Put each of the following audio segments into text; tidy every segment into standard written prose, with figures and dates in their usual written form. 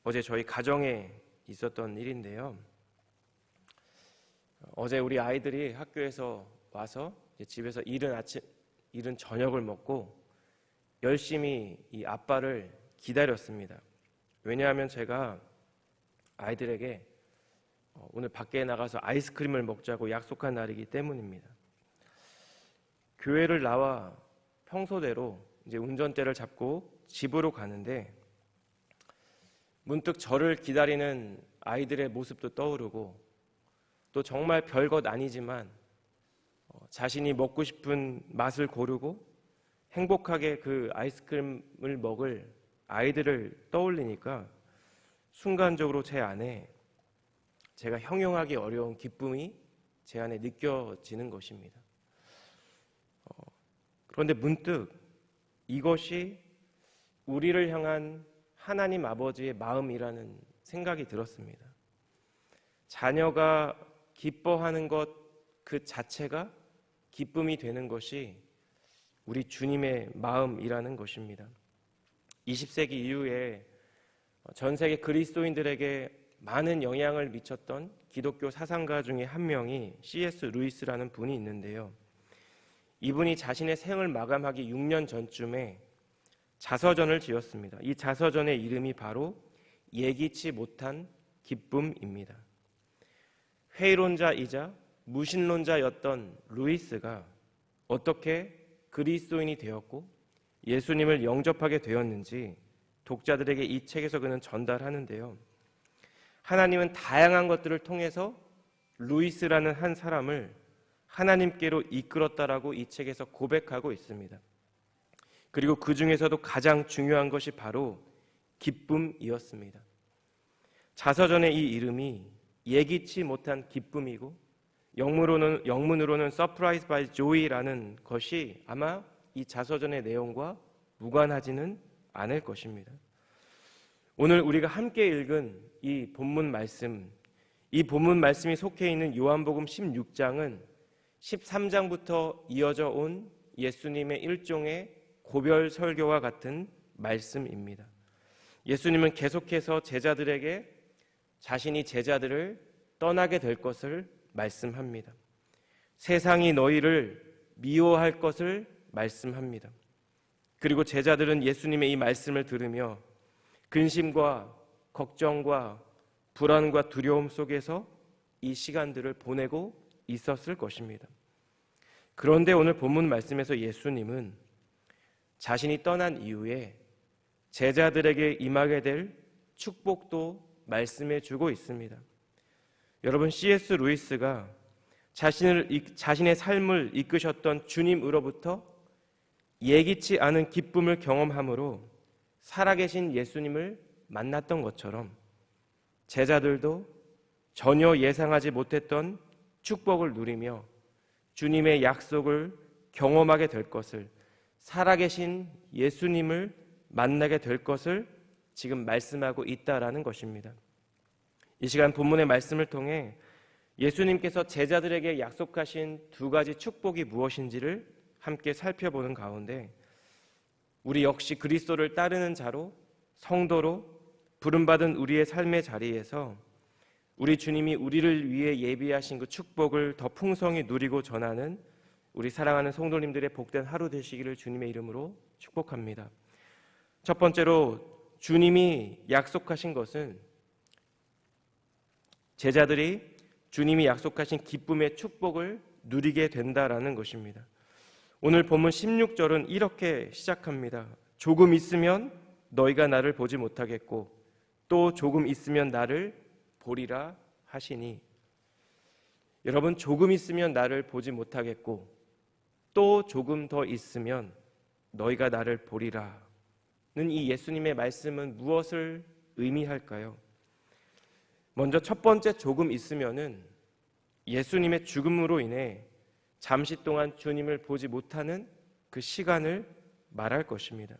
어제 저희 가정에 있었던 일인데요. 어제 우리 아이들이 학교에서 와서 집에서 이른 저녁을 먹고 열심히 이 아빠를 기다렸습니다. 왜냐하면 제가 아이들에게 오늘 밖에 나가서 아이스크림을 먹자고 약속한 날이기 때문입니다. 교회를 나와 평소대로 이제 운전대를 잡고 집으로 가는데 문득 저를 기다리는 아이들의 모습도 떠오르고 또 정말 별것 아니지만 자신이 먹고 싶은 맛을 고르고 행복하게 그 아이스크림을 먹을 아이들을 떠올리니까 순간적으로 제 안에 제가 형용하기 어려운 기쁨이 제 안에 느껴지는 것입니다. 그런데 문득 이것이 우리를 향한 하나님 아버지의 마음이라는 생각이 들었습니다. 자녀가 기뻐하는 것 그 자체가 기쁨이 되는 것이 우리 주님의 마음이라는 것입니다. 20세기 이후에 전 세계 그리스도인들에게 많은 영향을 미쳤던 기독교 사상가 중에 한 명이 C.S. 루이스라는 분이 있는데요. 이분이 자신의 생을 마감하기 6년 전쯤에 자서전을 지었습니다. 이 자서전의 이름이 바로 예기치 못한 기쁨입니다. 회의론자이자 무신론자였던 루이스가 어떻게 그리스도인이 되었고 예수님을 영접하게 되었는지 독자들에게 이 책에서 그는 전달하는데요. 하나님은 다양한 것들을 통해서 루이스라는 한 사람을 하나님께로 이끌었다라고 이 책에서 고백하고 있습니다. 그리고 그 중에서도 가장 중요한 것이 바로 기쁨이었습니다. 자서전의 이 이름이 예기치 못한 기쁨이고 영문으로는 Surprised by Joy라는 것이 아마 이 자서전의 내용과 무관하지는 않을 것입니다. 오늘 우리가 함께 읽은 이 본문 말씀이 속해 있는 요한복음 16장은 13장부터 이어져 온 예수님의 일종의 고별 설교와 같은 말씀입니다. 예수님은 계속해서 제자들에게 자신이 제자들을 떠나게 될 것을 말씀합니다. 세상이 너희를 미워할 것을 말씀합니다. 그리고 제자들은 예수님의 이 말씀을 들으며 근심과 걱정과 불안과 두려움 속에서 이 시간들을 보내고 있었을 것입니다. 그런데 오늘 본문 말씀에서 예수님은 자신이 떠난 이후에 제자들에게 임하게 될 축복도 말씀해 주고 있습니다. 여러분, C.S. 루이스가 자신의 삶을 이끄셨던 주님으로부터 예기치 않은 기쁨을 경험함으로 살아계신 예수님을 만났던 것처럼 제자들도 전혀 예상하지 못했던 축복을 누리며 주님의 약속을 경험하게 될 것을, 살아계신 예수님을 만나게 될 것을 지금 말씀하고 있다라는 것입니다. 이 시간 본문의 말씀을 통해 예수님께서 제자들에게 약속하신 두 가지 축복이 무엇인지를 함께 살펴보는 가운데 우리 역시 그리스도를 따르는 자로, 성도로 부름받은 우리의 삶의 자리에서 우리 주님이 우리를 위해 예비하신 그 축복을 더 풍성히 누리고 전하는 우리 사랑하는 성도님들의 복된 하루 되시기를 주님의 이름으로 축복합니다. 첫 번째로, 주님이 약속하신 것은 제자들이 주님이 약속하신 기쁨의 축복을 누리게 된다라는 것입니다. 오늘 본문 16절은 이렇게 시작합니다. 조금 있으면 너희가 나를 보지 못하겠고 또 조금 있으면 나를 보리라 하시니. 여러분, 조금 있으면 나를 보지 못하겠고 또 조금 더 있으면 너희가 나를 보리라는 이 예수님의 말씀은 무엇을 의미할까요? 먼저 첫 번째 조금 있으면은 예수님의 죽음으로 인해 잠시 동안 주님을 보지 못하는 그 시간을 말할 것입니다.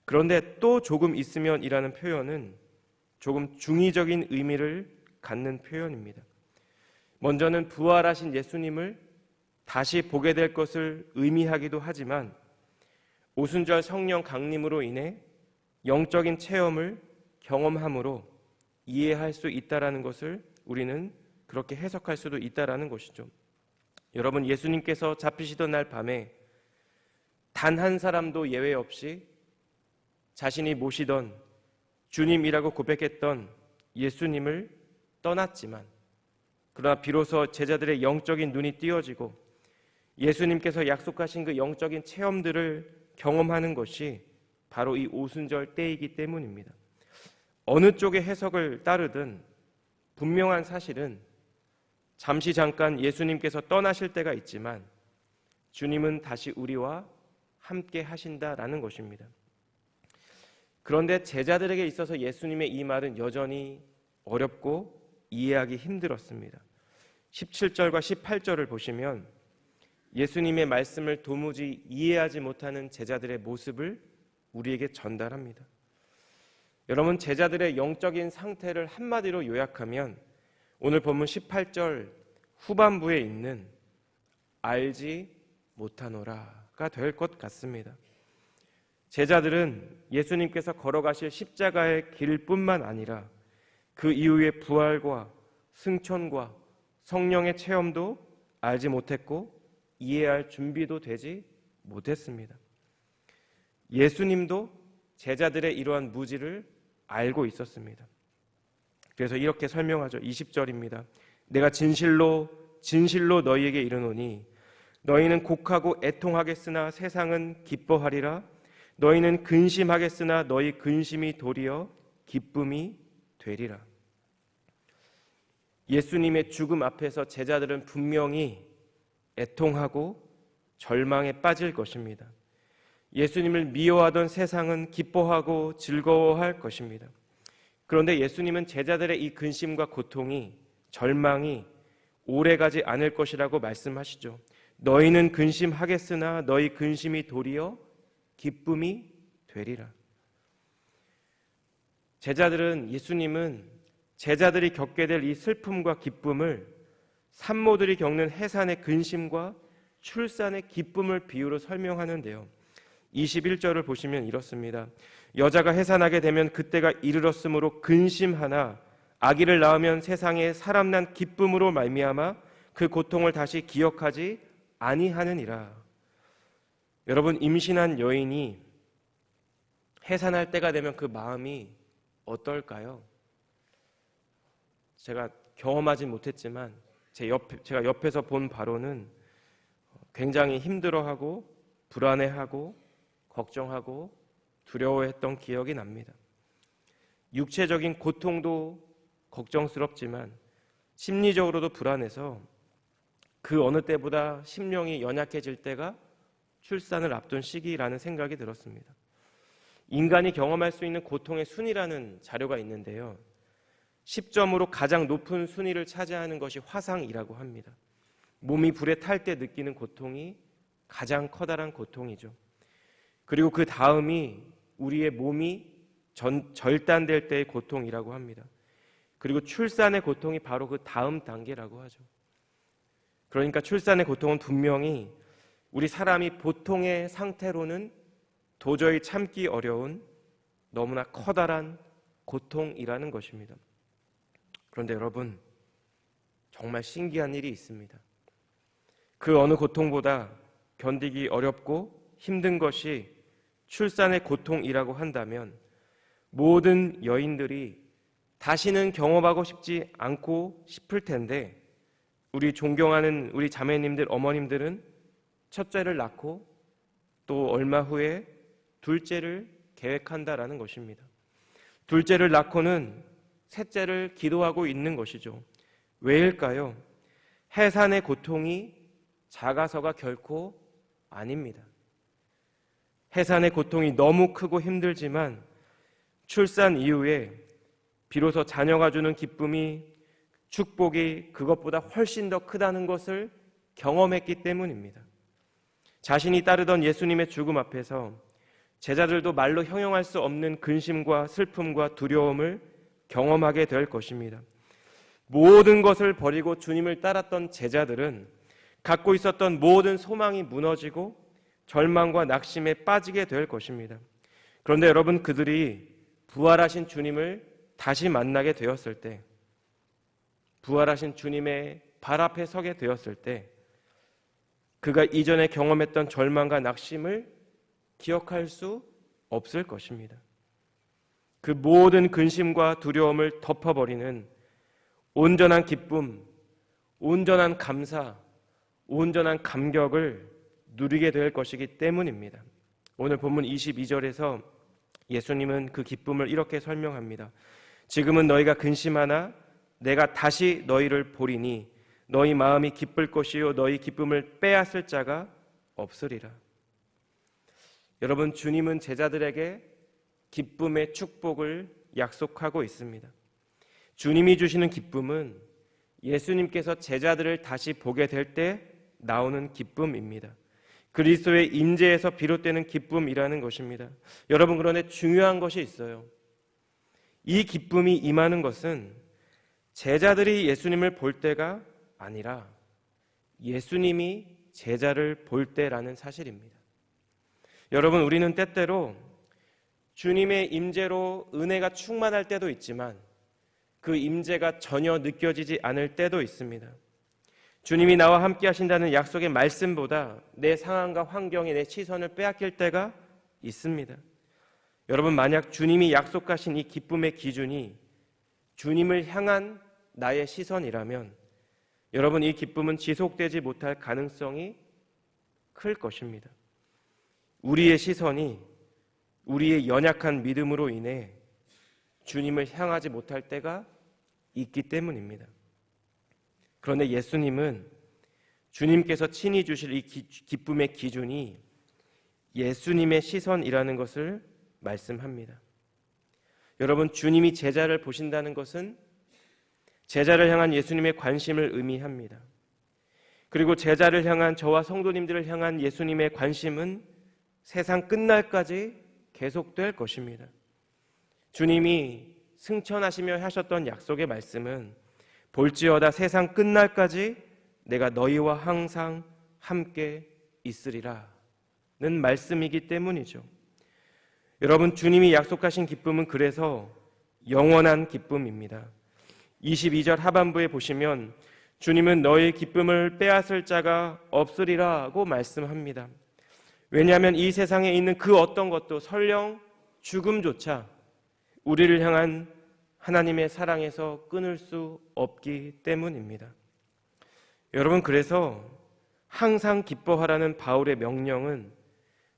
그런데 또 조금 있으면이라는 표현은 조금 중의적인 의미를 갖는 표현입니다. 먼저는 부활하신 예수님을 다시 보게 될 것을 의미하기도 하지만 오순절 성령 강림으로 인해 영적인 체험을 경험함으로 이해할 수 있다라는 것을 우리는 그렇게 해석할 수도 있다라는 것이죠. 여러분, 예수님께서 잡히시던 날 밤에 단 한 사람도 예외 없이 자신이 모시던 주님이라고 고백했던 예수님을 떠났지만, 그러나 비로소 제자들의 영적인 눈이 띄어지고 예수님께서 약속하신 그 영적인 체험들을 경험하는 것이 바로 이 오순절 때이기 때문입니다. 어느 쪽의 해석을 따르든 분명한 사실은 잠시 잠깐 예수님께서 떠나실 때가 있지만 주님은 다시 우리와 함께 하신다라는 것입니다. 그런데 제자들에게 있어서 예수님의 이 말은 여전히 어렵고 이해하기 힘들었습니다. 17절과 18절을 보시면 예수님의 말씀을 도무지 이해하지 못하는 제자들의 모습을 우리에게 전달합니다. 여러분, 제자들의 영적인 상태를 한마디로 요약하면 오늘 본문 18절 후반부에 있는 알지 못하노라가 될 것 같습니다. 제자들은 예수님께서 걸어가실 십자가의 길뿐만 아니라 그 이후의 부활과 승천과 성령의 체험도 알지 못했고 이해할 준비도 되지 못했습니다. 예수님도 제자들의 이러한 무지를 알고 있었습니다. 그래서 이렇게 설명하죠. 20절입니다. 내가 진실로 진실로 너희에게 이르노니 너희는 곡하고 애통하겠으나 세상은 기뻐하리라. 너희는 근심하겠으나 너희 근심이 도리어 기쁨이 되리라. 예수님의 죽음 앞에서 제자들은 분명히 애통하고 절망에 빠질 것입니다. 예수님을 미워하던 세상은 기뻐하고 즐거워할 것입니다. 그런데 예수님은 제자들의 이 근심과 고통이, 절망이 오래가지 않을 것이라고 말씀하시죠. 너희는 근심하겠으나 너희 근심이 도리어 기쁨이 되리라. 예수님은 제자들이 겪게 될 이 슬픔과 기쁨을 산모들이 겪는 해산의 근심과 출산의 기쁨을 비유로 설명하는데요. 21절을 보시면 이렇습니다. 여자가 해산하게 되면 그때가 이르렀으므로 근심하나 아기를 낳으면 세상에 사람 난 기쁨으로 말미암아 그 고통을 다시 기억하지 아니하느니라. 여러분, 임신한 여인이 해산할 때가 되면 그 마음이 어떨까요? 제가 경험하지 못했지만 제가 옆에서 본 바로는 굉장히 힘들어하고 불안해하고 걱정하고 두려워했던 기억이 납니다. 육체적인 고통도 걱정스럽지만 심리적으로도 불안해서 그 어느 때보다 심령이 연약해질 때가 출산을 앞둔 시기라는 생각이 들었습니다. 인간이 경험할 수 있는 고통의 순위라는 자료가 있는데요. 10점으로 가장 높은 순위를 차지하는 것이 화상이라고 합니다. 몸이 불에 탈 때 느끼는 고통이 가장 커다란 고통이죠. 그리고 그 다음이 우리의 몸이 절단될 때의 고통이라고 합니다. 그리고 출산의 고통이 바로 그 다음 단계라고 하죠. 그러니까 출산의 고통은 분명히 우리 사람이 보통의 상태로는 도저히 참기 어려운 너무나 커다란 고통이라는 것입니다. 그런데 여러분, 정말 신기한 일이 있습니다. 그 어느 고통보다 견디기 어렵고 힘든 것이 출산의 고통이라고 한다면 모든 여인들이 다시는 경험하고 싶지 않고 싶을 텐데 우리 존경하는 우리 자매님들, 어머님들은 첫째를 낳고 또 얼마 후에 둘째를 계획한다라는 것입니다. 둘째를 낳고는 셋째를 기도하고 있는 것이죠. 왜일까요? 해산의 고통이 작아서가 결코 아닙니다. 해산의 고통이 너무 크고 힘들지만 출산 이후에 비로소 자녀가 주는 기쁨이, 축복이 그것보다 훨씬 더 크다는 것을 경험했기 때문입니다. 자신이 따르던 예수님의 죽음 앞에서 제자들도 말로 형용할 수 없는 근심과 슬픔과 두려움을 경험하게 될 것입니다. 모든 것을 버리고 주님을 따랐던 제자들은 갖고 있었던 모든 소망이 무너지고 절망과 낙심에 빠지게 될 것입니다. 그런데 여러분, 그들이 부활하신 주님을 다시 만나게 되었을 때, 부활하신 주님의 발 앞에 서게 되었을 때 그가 이전에 경험했던 절망과 낙심을 기억할 수 없을 것입니다. 그 모든 근심과 두려움을 덮어버리는 온전한 기쁨, 온전한 감사, 온전한 감격을 누리게 될 것이기 때문입니다. 오늘 본문 22절에서 예수님은 그 기쁨을 이렇게 설명합니다. 지금은 너희가 근심하나 내가 다시 너희를 보리니 너희 마음이 기쁠 것이요 너희 기쁨을 빼앗을 자가 없으리라. 여러분, 주님은 제자들에게 기쁨의 축복을 약속하고 있습니다. 주님이 주시는 기쁨은 예수님께서 제자들을 다시 보게 될 때 나오는 기쁨입니다. 그리스도의 임재에서 비롯되는 기쁨이라는 것입니다. 여러분, 그런데 중요한 것이 있어요. 이 기쁨이 임하는 것은 제자들이 예수님을 볼 때가 아니라 예수님이 제자를 볼 때라는 사실입니다. 여러분, 우리는 때때로 주님의 임재로 은혜가 충만할 때도 있지만 그 임재가 전혀 느껴지지 않을 때도 있습니다. 주님이 나와 함께 하신다는 약속의 말씀보다 내 상황과 환경에 내 시선을 빼앗길 때가 있습니다. 여러분, 만약 주님이 약속하신 이 기쁨의 기준이 주님을 향한 나의 시선이라면 여러분, 이 기쁨은 지속되지 못할 가능성이 클 것입니다. 우리의 시선이 우리의 연약한 믿음으로 인해 주님을 향하지 못할 때가 있기 때문입니다. 그런데 예수님은 주님께서 친히 주실 이 기쁨의 기준이 예수님의 시선이라는 것을 말씀합니다. 여러분, 주님이 제자를 보신다는 것은 제자를 향한 예수님의 관심을 의미합니다. 그리고 제자를 향한 저와 성도님들을 향한 예수님의 관심은 세상 끝날까지 계속될 것입니다. 주님이 승천하시며 하셨던 약속의 말씀은 볼지어다 세상 끝날까지 내가 너희와 항상 함께 있으리라 는 말씀이기 때문이죠. 여러분, 주님이 약속하신 기쁨은 그래서 영원한 기쁨입니다. 22절 하반부에 보시면 주님은 너희 기쁨을 빼앗을 자가 없으리라고 말씀합니다. 왜냐하면 이 세상에 있는 그 어떤 것도 설령 죽음조차 우리를 향한 하나님의 사랑에서 끊을 수 없기 때문입니다. 여러분, 그래서 항상 기뻐하라는 바울의 명령은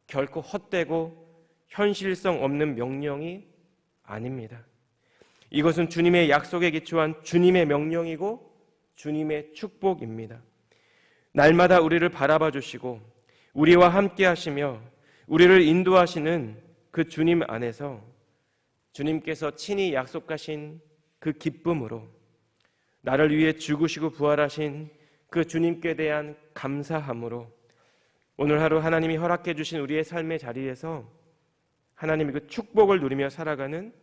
결코 헛되고 현실성 없는 명령이 아닙니다. 이것은 주님의 약속에 기초한 주님의 명령이고 주님의 축복입니다. 날마다 우리를 바라봐 주시고 우리와 함께 하시며 우리를 인도하시는 그 주님 안에서 주님께서 친히 약속하신 그 기쁨으로 나를 위해 죽으시고 부활하신 그 주님께 대한 감사함으로 오늘 하루 하나님이 허락해 주신 우리의 삶의 자리에서 하나님의 그 축복을 누리며 살아가는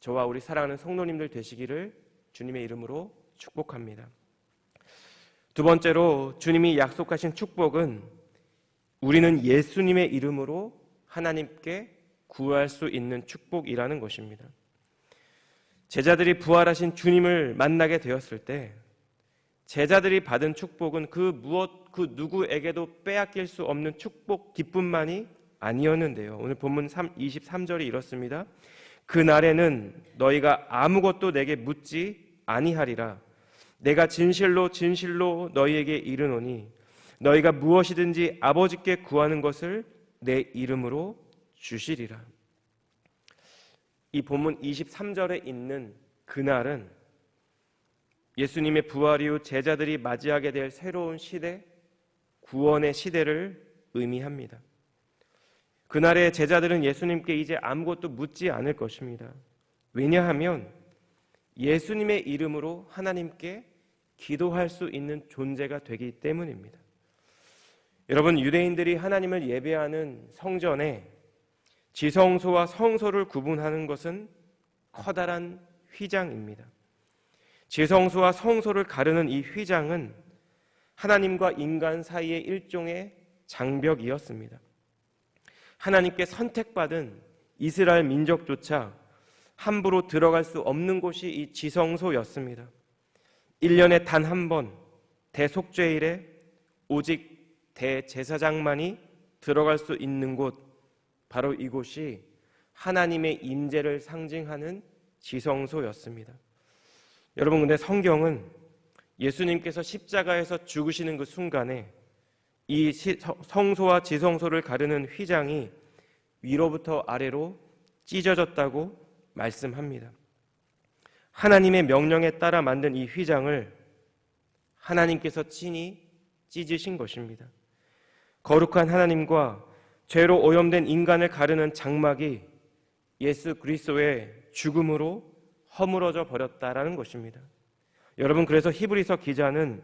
저와 우리 사랑하는 성도님들 되시기를 주님의 이름으로 축복합니다. 두 번째로, 주님이 약속하신 축복은 우리는 예수님의 이름으로 하나님께 구할 수 있는 축복이라는 것입니다. 제자들이 부활하신 주님을 만나게 되었을 때 제자들이 받은 축복은 그 누구에게도 빼앗길 수 없는 축복, 기쁨만이 아니었는데요. 오늘 본문 23절이 이렇습니다. 그날에는 너희가 아무것도 내게 묻지 아니하리라. 내가 진실로 진실로 너희에게 이르노니 너희가 무엇이든지 아버지께 구하는 것을 내 이름으로 주시리라. 이 본문 23절에 있는 그날은 예수님의 부활 이후 제자들이 맞이하게 될 새로운 시대, 구원의 시대를 의미합니다. 그날에 제자들은 예수님께 이제 아무것도 묻지 않을 것입니다. 왜냐하면 예수님의 이름으로 하나님께 기도할 수 있는 존재가 되기 때문입니다. 여러분, 유대인들이 하나님을 예배하는 성전에 지성소와 성소를 구분하는 것은 커다란 휘장입니다. 지성소와 성소를 가르는 이 휘장은 하나님과 인간 사이의 일종의 장벽이었습니다. 하나님께 선택받은 이스라엘 민족조차 함부로 들어갈 수 없는 곳이 이 지성소였습니다. 1년에 단 한 번 대속죄일에 오직 대제사장만이 들어갈 수 있는 곳, 바로 이곳이 하나님의 임재를 상징하는 지성소였습니다. 여러분, 근데 성경은 예수님께서 십자가에서 죽으시는 그 순간에 이 성소와 지성소를 가르는 휘장이 위로부터 아래로 찢어졌다고 말씀합니다. 하나님의 명령에 따라 만든 이 휘장을 하나님께서 친히 찢으신 것입니다. 거룩한 하나님과 죄로 오염된 인간을 가르는 장막이 예수 그리스도의 죽음으로 허물어져 버렸다라는 것입니다. 여러분, 그래서 히브리서 기자는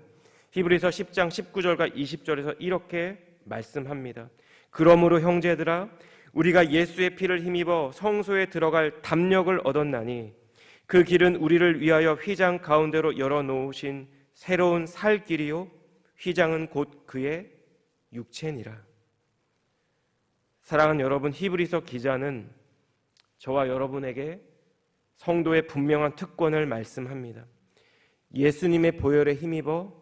히브리서 10장 19절과 20절에서 이렇게 말씀합니다. 그러므로 형제들아, 우리가 예수의 피를 힘입어 성소에 들어갈 담력을 얻었나니 그 길은 우리를 위하여 휘장 가운데로 열어놓으신 새로운 살 길이요 휘장은 곧 그의 육체니라. 사랑하는 여러분, 히브리서 기자는 저와 여러분에게 성도의 분명한 특권을 말씀합니다. 예수님의 보혈에 힘입어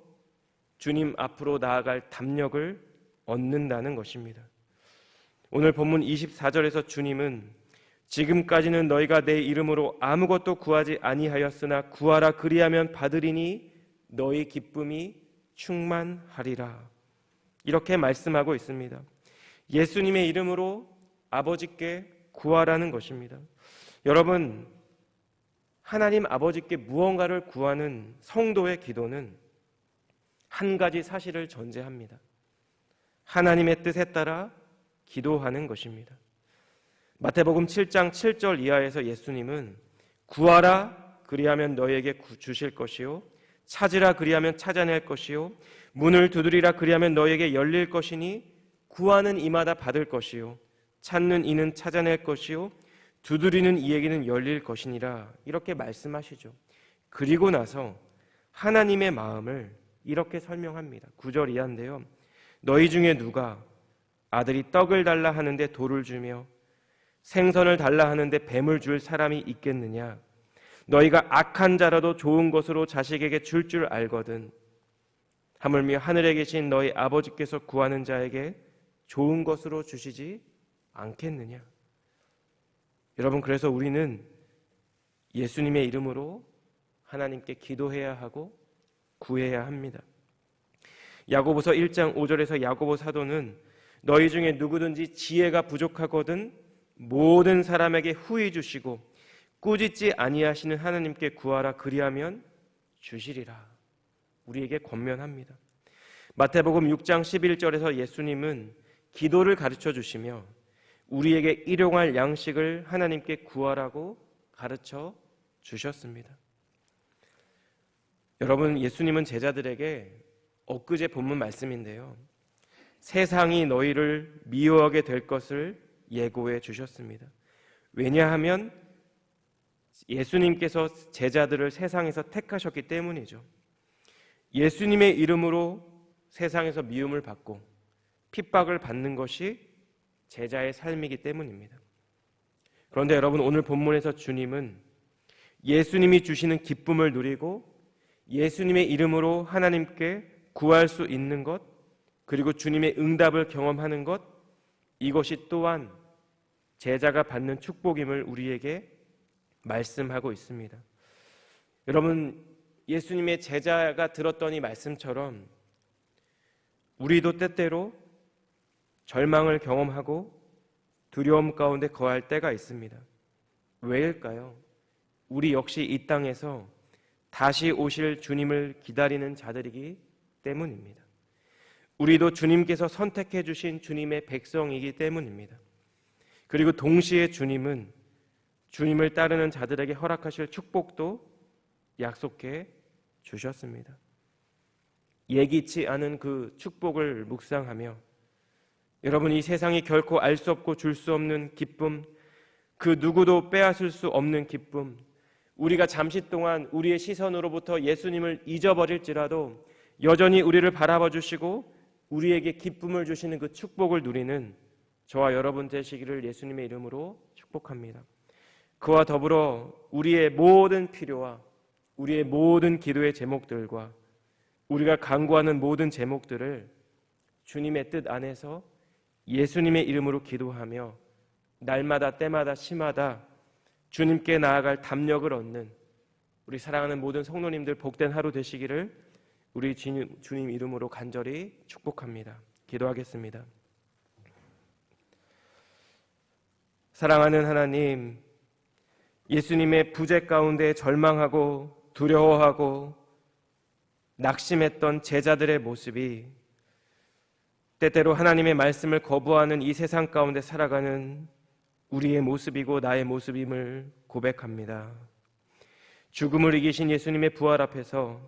주님 앞으로 나아갈 담력을 얻는다는 것입니다. 오늘 본문 24절에서 주님은 지금까지는 너희가 내 이름으로 아무것도 구하지 아니하였으나 구하라 그리하면 받으리니 너희 기쁨이 충만하리라. 이렇게 말씀하고 있습니다. 예수님의 이름으로 아버지께 구하라는 것입니다. 여러분, 하나님 아버지께 무언가를 구하는 성도의 기도는 한 가지 사실을 전제합니다. 하나님의 뜻에 따라 기도하는 것입니다. 마태복음 7장 7절 이하에서 예수님은 구하라 그리하면 너희에게 주실 것이요 찾으라 그리하면 찾아낼 것이요 문을 두드리라 그리하면 너희에게 열릴 것이니 구하는 이마다 받을 것이요 찾는 이는 찾아낼 것이요 두드리는 이에게는 열릴 것이니라. 이렇게 말씀하시죠. 그리고 나서 하나님의 마음을 이렇게 설명합니다. 9절 이하인데요. 너희 중에 누가 아들이 떡을 달라 하는데 돌을 주며 생선을 달라 하는데 뱀을 줄 사람이 있겠느냐? 너희가 악한 자라도 좋은 것으로 자식에게 줄 줄 알거든 하물며 하늘에 계신 너희 아버지께서 구하는 자에게 좋은 것으로 주시지 않겠느냐? 여러분, 그래서 우리는 예수님의 이름으로 하나님께 기도해야 하고 구해야 합니다. 야고보서 1장 5절에서 야고보 사도는 너희 중에 누구든지 지혜가 부족하거든 모든 사람에게 후히 주시고 꾸짖지 아니하시는 하나님께 구하라 그리하면 주시리라. 우리에게 권면합니다. 마태복음 6장 11절에서 예수님은 기도를 가르쳐 주시며 우리에게 일용할 양식을 하나님께 구하라고 가르쳐 주셨습니다. 여러분, 예수님은 제자들에게 엊그제 본문 말씀인데요, 세상이 너희를 미워하게 될 것을 예고해 주셨습니다. 왜냐하면 예수님께서 제자들을 세상에서 택하셨기 때문이죠. 예수님의 이름으로 세상에서 미움을 받고 핍박을 받는 것이 제자의 삶이기 때문입니다. 그런데 여러분, 오늘 본문에서 주님은 예수님이 주시는 기쁨을 누리고 예수님의 이름으로 하나님께 구할 수 있는 것, 그리고 주님의 응답을 경험하는 것, 이것이 또한 제자가 받는 축복임을 우리에게 말씀하고 있습니다. 여러분, 예수님의 제자가 들었던 이 말씀처럼 우리도 때때로 절망을 경험하고 두려움 가운데 거할 때가 있습니다. 왜일까요? 우리 역시 이 땅에서 다시 오실 주님을 기다리는 자들이기 때문입니다. 우리도 주님께서 선택해 주신 주님의 백성이기 때문입니다. 그리고 동시에 주님은 주님을 따르는 자들에게 허락하실 축복도 약속해 주셨습니다. 예기치 않은 그 축복을 묵상하며 여러분, 이 세상이 결코 알 수 없고 줄 수 없는 기쁨, 그 누구도 빼앗을 수 없는 기쁨, 우리가 잠시 동안 우리의 시선으로부터 예수님을 잊어버릴지라도 여전히 우리를 바라봐 주시고 우리에게 기쁨을 주시는 그 축복을 누리는 저와 여러분 되시기를 예수님의 이름으로 축복합니다. 그와 더불어 우리의 모든 필요와 우리의 모든 기도의 제목들과 우리가 간구하는 모든 제목들을 주님의 뜻 안에서 예수님의 이름으로 기도하며 날마다 때마다 시마다 주님께 나아갈 담력을 얻는 우리 사랑하는 모든 성도님들 복된 하루 되시기를 우리 주님 이름으로 간절히 축복합니다. 기도하겠습니다. 사랑하는 하나님, 예수님의 부재 가운데 절망하고 두려워하고 낙심했던 제자들의 모습이 때때로 하나님의 말씀을 거부하는 이 세상 가운데 살아가는 우리의 모습이고 나의 모습임을 고백합니다. 죽음을 이기신 예수님의 부활 앞에서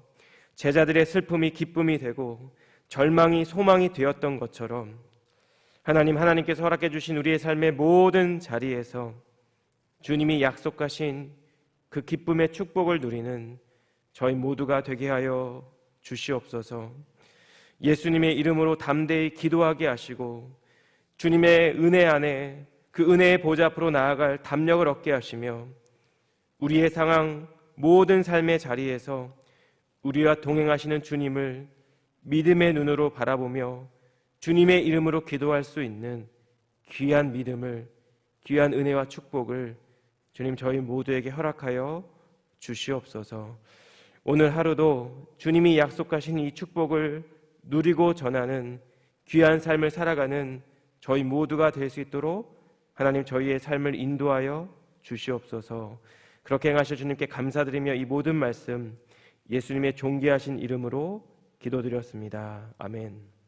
제자들의 슬픔이 기쁨이 되고 절망이 소망이 되었던 것처럼 하나님께서 허락해 주신 우리의 삶의 모든 자리에서 주님이 약속하신 그 기쁨의 축복을 누리는 저희 모두가 되게 하여 주시옵소서. 예수님의 이름으로 담대히 기도하게 하시고 주님의 은혜 안에 그 은혜의 보좌 앞으로 나아갈 담력을 얻게 하시며 우리의 상황 모든 삶의 자리에서 우리와 동행하시는 주님을 믿음의 눈으로 바라보며 주님의 이름으로 기도할 수 있는 귀한 믿음을, 귀한 은혜와 축복을 주님 저희 모두에게 허락하여 주시옵소서. 오늘 하루도 주님이 약속하신 이 축복을 누리고 전하는 귀한 삶을 살아가는 저희 모두가 될 수 있도록 하나님 저희의 삶을 인도하여 주시옵소서. 그렇게 행하셔 주님께 감사드리며 이 모든 말씀 예수님의 존귀하신 이름으로 기도드렸습니다. 아멘.